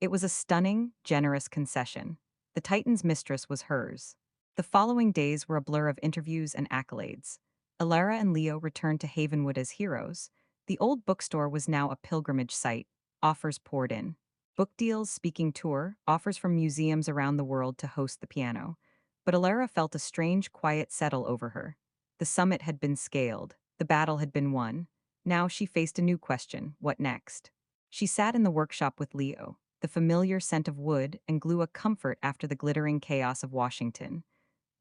It was a stunning, generous concession. The Titan's mistress was hers. The following days were a blur of interviews and accolades. Elara and Leo returned to Havenwood as heroes. The old bookstore was now a pilgrimage site. Offers poured in. Book deals, speaking tour, offers from museums around the world to host the piano. But Elara felt a strange, quiet settle over her. The summit had been scaled. The battle had been won. Now she faced a new question: what next? She sat in the workshop with Leo. The familiar scent of wood and glue a comfort after the glittering chaos of Washington.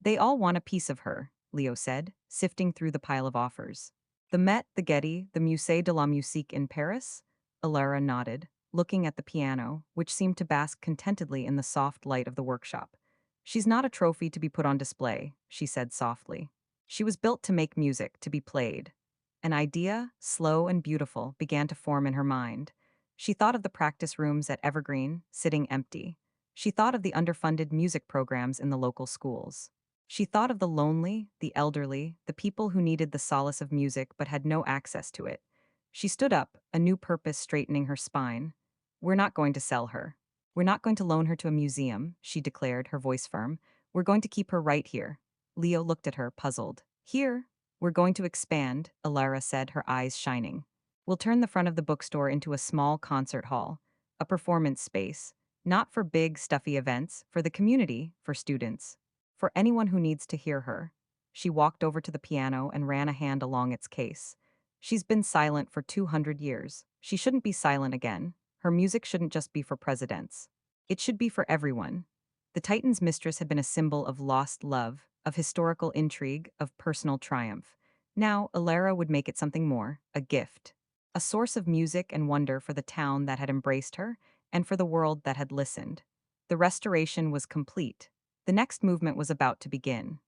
"They all want a piece of her," Leo said, sifting through the pile of offers. "The Met, the Getty, the Musée de la Musique in Paris?" Alara nodded, looking at the piano, which seemed to bask contentedly in the soft light of the workshop. "She's not a trophy to be put on display," she said softly. "She was built to make music, to be played." An idea, slow and beautiful, began to form in her mind. She thought of the practice rooms at Evergreen, sitting empty. She thought of the underfunded music programs in the local schools. She thought of the lonely, the elderly, the people who needed the solace of music but had no access to it. She stood up, a new purpose straightening her spine. "We're not going to sell her. We're not going to loan her to a museum," she declared, her voice firm. "We're going to keep her right here." Leo looked at her, puzzled. "Here? We're going to expand," Alara said, her eyes shining. "We'll turn the front of the bookstore into a small concert hall, a performance space, not for big, stuffy events, for the community, for students, for anyone who needs to hear her." She walked over to the piano and ran a hand along its case. "She's been silent for 200 years. She shouldn't be silent again. Her music shouldn't just be for presidents. It should be for everyone." The Titan's mistress had been a symbol of lost love, of historical intrigue, of personal triumph. Now, Alara would make it something more, a gift. A source of music and wonder for the town that had embraced her, and for the world that had listened. The restoration was complete. The next movement was about to begin.